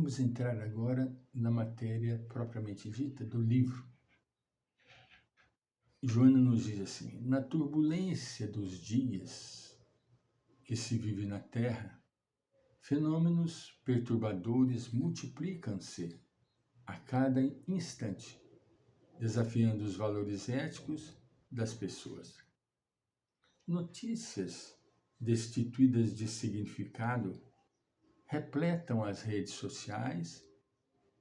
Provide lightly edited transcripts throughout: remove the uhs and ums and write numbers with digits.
Vamos entrar agora na matéria propriamente dita do livro. Joana nos diz assim: na turbulência dos dias que se vive na Terra, fenômenos perturbadores multiplicam-se a cada instante, desafiando os valores éticos das pessoas. Notícias destituídas de significado repletam as redes sociais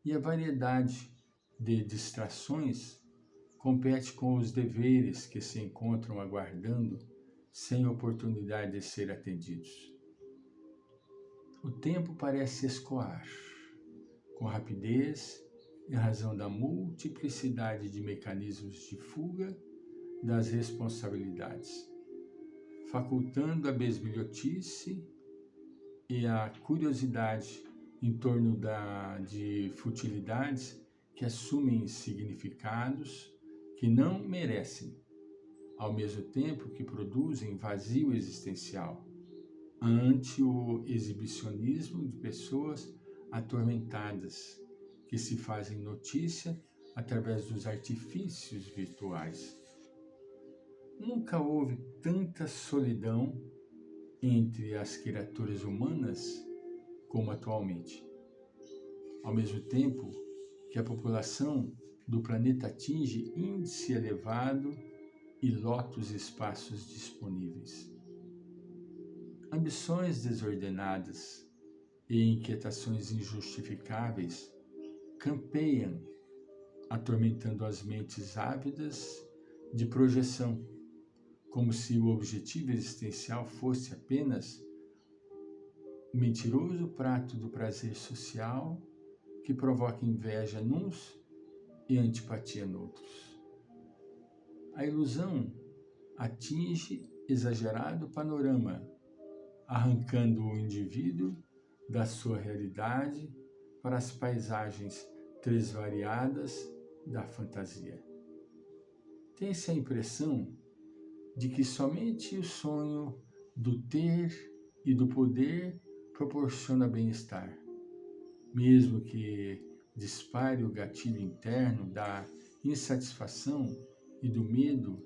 e a variedade de distrações compete com os deveres que se encontram aguardando sem oportunidade de ser atendidos. O tempo parece escoar com rapidez em razão da multiplicidade de mecanismos de fuga das responsabilidades, facultando a besbilhotice e a curiosidade em torno de futilidades que assumem significados que não merecem, ao mesmo tempo que produzem vazio existencial, ante o exibicionismo de pessoas atormentadas que se fazem notícia através dos artifícios virtuais. Nunca houve tanta solidão entre as criaturas humanas como atualmente. Ao mesmo tempo que a população do planeta atinge índice elevado e lota os espaços disponíveis. Ambições desordenadas e inquietações injustificáveis campeiam, atormentando as mentes ávidas de projeção, como se o objetivo existencial fosse apenas o mentiroso prato do prazer social que provoca inveja nuns e antipatia noutros. A ilusão atinge exagerado panorama, arrancando o indivíduo da sua realidade para as paisagens tresvariadas da fantasia. Tem-se a impressão de que somente o sonho do ter e do poder proporciona bem-estar, mesmo que dispare o gatilho interno da insatisfação e do medo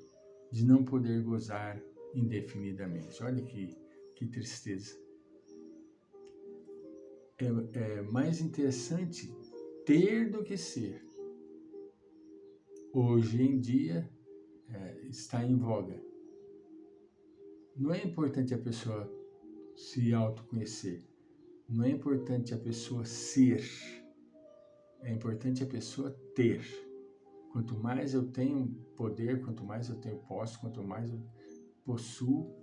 de não poder gozar indefinidamente. Olha que tristeza. É mais interessante ter do que ser. Hoje em dia está em voga. Não é importante a pessoa se autoconhecer. Não é importante a pessoa ser. É importante a pessoa ter. Quanto mais eu tenho poder, quanto mais eu tenho posse, quanto mais eu possuo,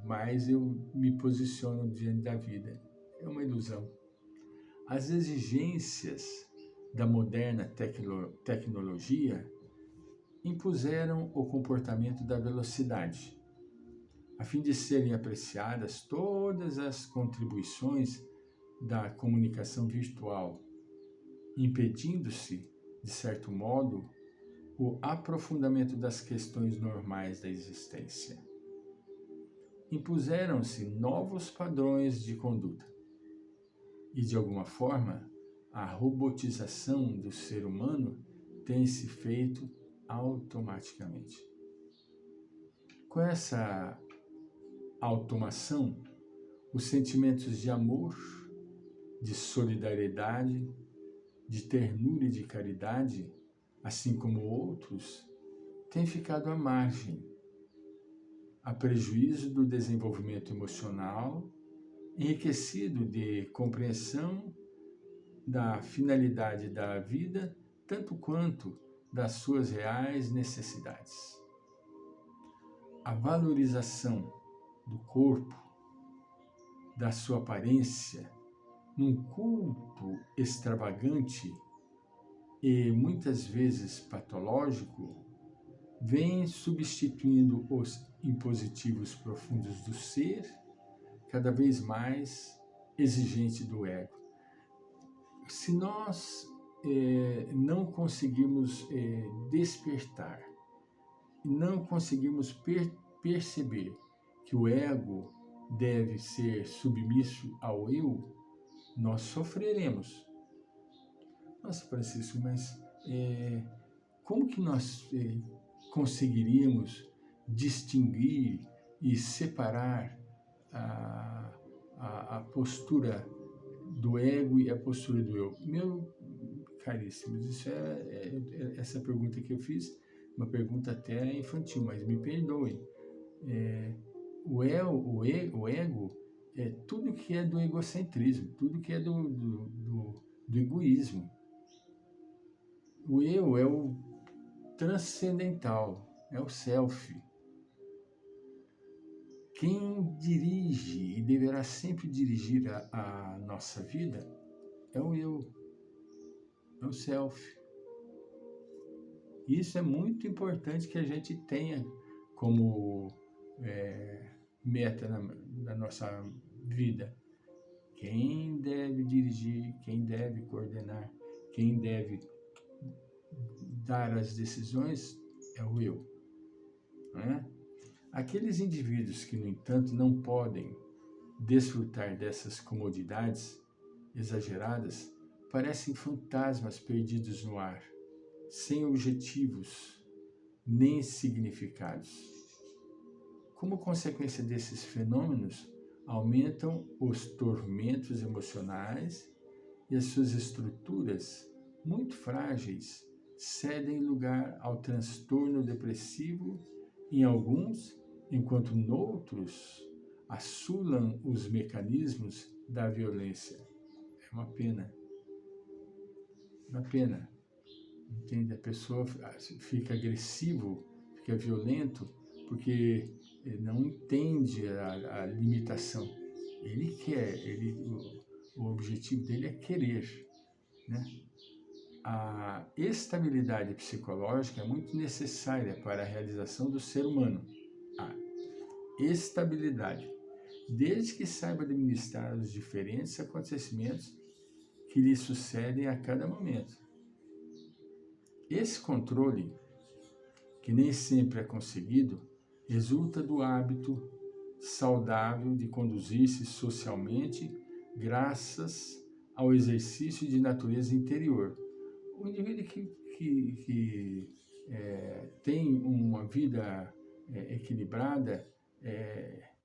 mais eu me posiciono diante da vida. É uma ilusão. As exigências da moderna tecnologia impuseram o comportamento da velocidade, a fim de serem apreciadas todas as contribuições da comunicação virtual, impedindo-se, de certo modo, o aprofundamento das questões normais da existência. Impuseram-se novos padrões de conduta e, de alguma forma, a robotização do ser humano tem se feito automaticamente. Com essa automação, os sentimentos de amor, de solidariedade, de ternura e de caridade, assim como outros, têm ficado à margem, a prejuízo do desenvolvimento emocional, enriquecido de compreensão da finalidade da vida, tanto quanto das suas reais necessidades. A valorização do corpo, da sua aparência, num culto extravagante e muitas vezes patológico, vem substituindo os impositivos profundos do ser, cada vez mais exigente do ego. Se nós não conseguirmos despertar, não conseguirmos perceber que o ego deve ser submisso ao eu, nós sofreremos. Nossa, Francisco, mas como que nós conseguiríamos distinguir e separar a postura do ego e a postura do eu? Meu caríssimo, isso essa pergunta que eu fiz, uma pergunta até infantil, mas me perdoem. O ego é tudo que é do egocentrismo, tudo que é do egoísmo. O eu é o transcendental, é o self. Quem dirige e deverá sempre dirigir a nossa vida é o eu, é o self. Isso é muito importante que a gente tenha como meta na nossa vida. Quem deve dirigir, quem deve coordenar, quem deve dar as decisões é o eu. Né? Aqueles indivíduos que, no entanto, não podem desfrutar dessas comodidades exageradas parecem fantasmas perdidos no ar, sem objetivos nem significados. Como consequência desses fenômenos, aumentam os tormentos emocionais e as suas estruturas, muito frágeis, cedem lugar ao transtorno depressivo em alguns, enquanto noutros assulam os mecanismos da violência. É uma pena. Uma pena. Entende? A pessoa fica agressivo, fica violento, porque não entende a limitação. Ele quer, o objetivo dele é querer. Né? A estabilidade psicológica é muito necessária para a realização do ser humano. A estabilidade, desde que saiba administrar os diferentes acontecimentos que lhe sucedem a cada momento. Esse controle, que nem sempre é conseguido, resulta do hábito saudável de conduzir-se socialmente graças ao exercício de natureza interior. O indivíduo que tem uma vida equilibrada,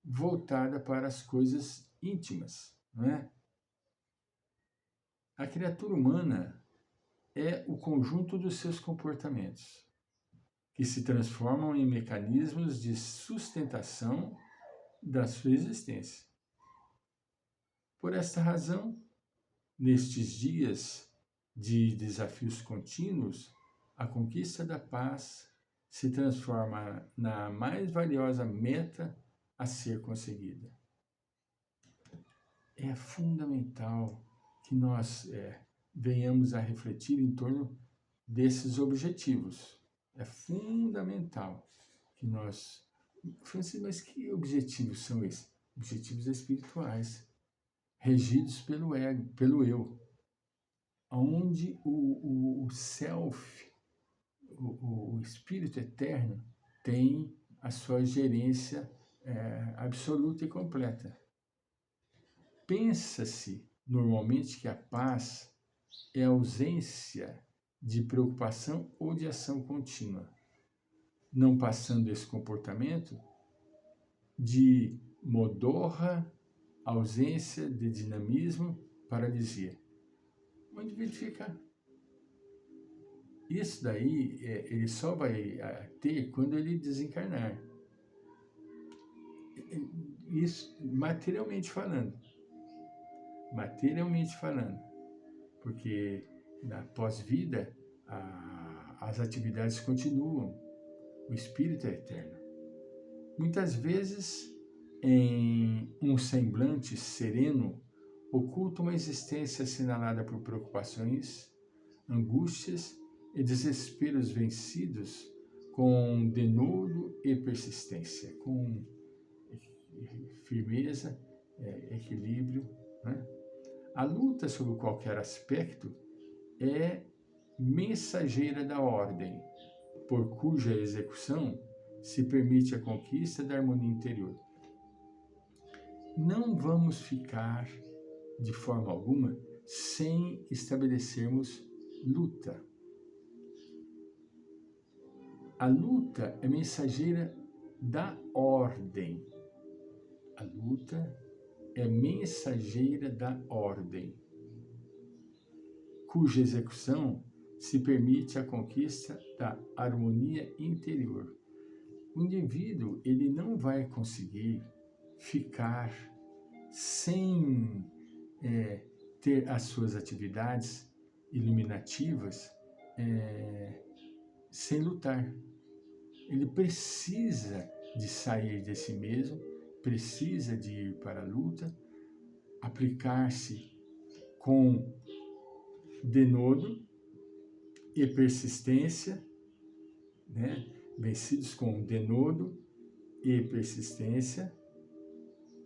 voltada para as coisas íntimas, não é? A criatura humana é o conjunto dos seus comportamentos, que se transformam em mecanismos de sustentação da sua existência. Por esta razão, nestes dias de desafios contínuos, a conquista da paz se transforma na mais valiosa meta a ser conseguida. É fundamental que nós venhamos a refletir em torno desses objetivos. É fundamental que nós... Francisco, mas que objetivos são esses? Objetivos espirituais, regidos pelo ego, pelo eu, onde o self, o espírito eterno, tem a sua gerência absoluta e completa. Pensa-se normalmente que a paz é a ausência de preocupação ou de ação contínua, não passando esse comportamento de modorra, ausência de dinamismo, paralisia. O indivíduo fica... Isso daí ele só vai ter quando ele desencarnar. Isso materialmente falando. Materialmente falando. Porque na pós-vida as atividades continuam. O espírito é eterno. Muitas vezes, em um semblante sereno, oculta uma existência assinalada por preocupações, angústias e desesperos vencidos com denodo e persistência, com firmeza, equilíbrio. Né? A luta sobre qualquer aspecto é mensageira da ordem, por cuja execução se permite a conquista da harmonia interior. Não vamos ficar de forma alguma, sem estabelecermos luta. A luta é mensageira da ordem. A luta é mensageira da ordem, cuja execução se permite a conquista da harmonia interior. O indivíduo, ele não vai conseguir ficar sem ter as suas atividades iluminativas sem lutar. Ele precisa de sair de si mesmo, precisa de ir para a luta, aplicar-se com denodo e persistência, né? Vencidos com denodo e persistência.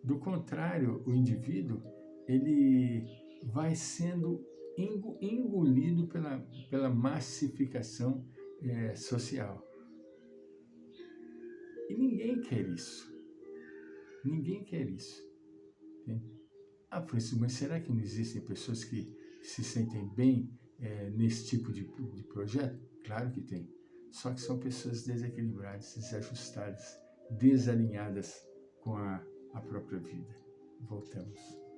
Do contrário, o indivíduo ele vai sendo engolido pela massificação social. E ninguém quer isso. Ninguém quer isso. Ah, Francisco, mas será que não existem pessoas que se sentem bem nesse tipo de projeto? Claro que tem. Só que são pessoas desequilibradas, desajustadas, desalinhadas com a própria vida. Voltamos.